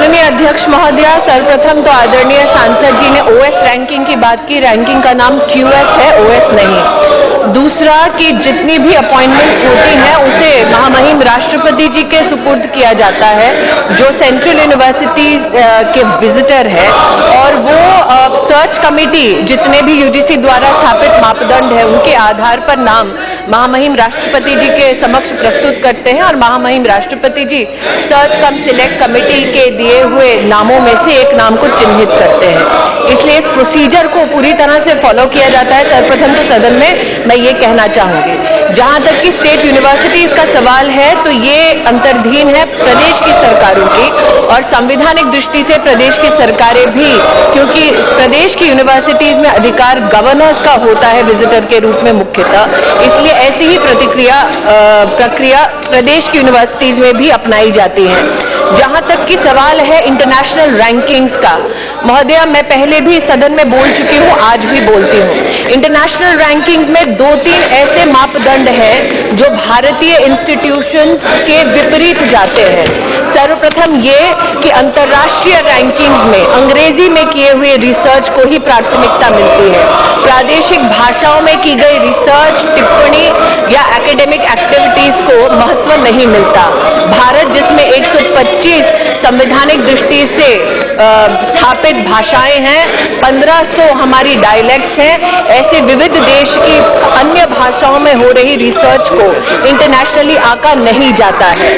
माननीय अध्यक्ष महोदय, सर्वप्रथम तो आदरणीय सांसद जी ने ओएस रैंकिंग की बात की। रैंकिंग का नाम क्यूएस है, ओएस नहीं। दूसरा कि जितनी भी अपॉइंटमेंट्स होती हैं उसे महामहिम राष्ट्रपति जी के सुपुर्द किया जाता है, जो सेंट्रल यूनिवर्सिटीज के विजिटर है, और वो सर्च कमेटी जितने भी यूजीसी द्वारा स्थापित मापदंड है उनके आधार पर नाम महामहिम राष्ट्रपति जी के समक्ष प्रस्तुत करते हैं और महामहिम राष्ट्रपति जी सर्च कम सिलेक्ट कमेटी के दिए हुए नामों में से एक नाम को चिन्हित करते हैं। इसलिए इस प्रोसीजर को पूरी तरह से फॉलो किया जाता है। सर्वप्रथम तो सदन में मैं ये कहना चाहूंगी, जहां तक कि स्टेट यूनिवर्सिटीज का सवाल है तो ये अंतर्धीन है प्रदेश की सरकारों की, और संवैधानिक दृष्टि से प्रदेश की सरकारें भी, क्योंकि प्रदेश की यूनिवर्सिटीज में अधिकार गवर्नर्स का होता है विजिटर के रूप में मुख्यतः, इसलिए ऐसी ही प्रक्रिया प्रदेश की यूनिवर्सिटीज में भी अपनाई जाती है। जहां तक कि सवाल है इंटरनेशनल रैंकिंग्स का, महोदया मैं पहले भी सदन में बोल चुकी हूं, आज भी बोलती हूं। इंटरनेशनल रैंकिंग्स में 2-3 ऐसे मापदंड हैं जो भारतीय इंस्टीट्यूशंस के विपरीत जाते हैं। सर्वप्रथम ये कि अंतर्राष्ट्रीय रैंकिंग्स में अंग्रेजी में किए हुए रिसर्च को ही प्राथमिकता मिलती है। प्रादेशिक भाषाओं में की गई रिसर्च, टिप्पणी या एकेडमिक एक्टिविटीज को महत्व नहीं मिलता। भारत जिसमें 125 संवैधानिक दृष्टि से स्थापित भाषाएं हैं, 1500 हमारी डायलेक्ट्स हैं, ऐसे विविध देश की अन्य भाषाओं में हो रही रिसर्च को इंटरनेशनली आंका नहीं जाता है।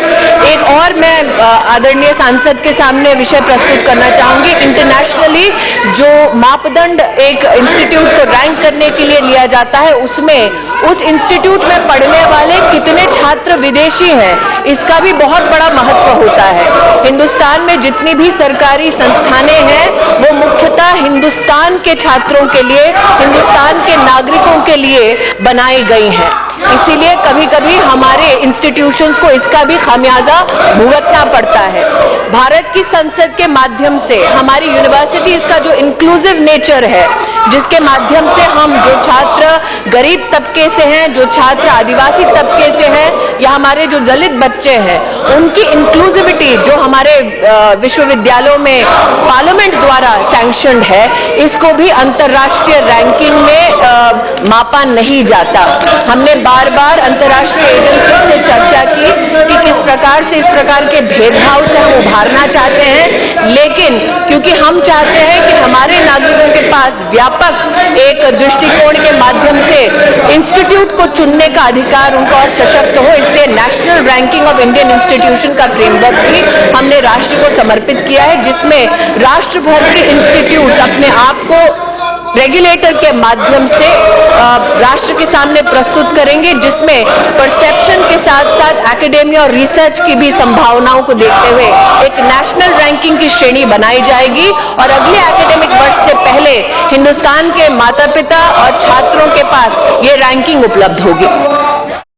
एक और मैं आदरणीय सांसद के सामने विषय प्रस्तुत करना चाहूंगी। इंटरनेशनली जो मापदंड एक इंस्टीट्यूट को रैंक करने के लिए लिया जाता है, उसमें उस इंस्टीट्यूट में पढ़ने वाले कितने छात्र विदेशी हैं, इसका भी बहुत बड़ा महत्व होता है। हिंदुस्तान में जितनी भी सरकारी संस्थानें हैं वो मुख्यतः हिंदुस्तान के छात्रों के लिए, हिंदुस्तान के नागरिकों के लिए बनाई गई हैं। इसीलिए कभी कभी हमारे इंस्टीट्यूशंस को इसका भी खामियाजा भुगतना पड़ता है। भारत की संसद के माध्यम से हमारी यूनिवर्सिटीज का जो इंक्लूसिव नेचर है, जिसके माध्यम से हम जो छात्र गरीब तबके से हैं, जो छात्र आदिवासी तबके से हैं, या हमारे जो दलित बच्चे हैं, उनकी इंक्लूसिविटी जो हमारे विश्वविद्यालयों में पार्लियामेंट द्वारा सैंक्शनड है, इसको भी अंतर्राष्ट्रीय रैंकिंग में मापा नहीं जाता। हमने बार बार अंतर्राष्ट्रीय एजेंसी से चर्चा की कि किस प्रकार से इस प्रकार के भेदभाव से हम उभारना चाहते हैं, लेकिन क्योंकि हम चाहते हैं कि हमारे नागरिकों के पास व्यापक एक दृष्टिकोण के माध्यम से इंस्टीट्यूट को चुनने का अधिकार उनको और सशक्त हो, इसलिए national ranking of Indian institution का फ्रेमवर्क भी हमने राष्ट्र को समर्पित किया है, जिसमें राष्ट्र भर के इंस्टीट्यूट अपने आप को रेगुलेटर के माध्यम से राष्ट्र के सामने प्रस्तुत करेंगे, जिसमें परसेप्शन के साथ साथ एकेडेमिया और रिसर्च की भी संभावनाओं को देखते हुए एक नेशनल रैंकिंग की श्रेणी बनाई जाएगी और अगले एकेडमिक वर्ष से पहले हिंदुस्तान के माता पिता और छात्रों के पास ये रैंकिंग उपलब्ध होगी।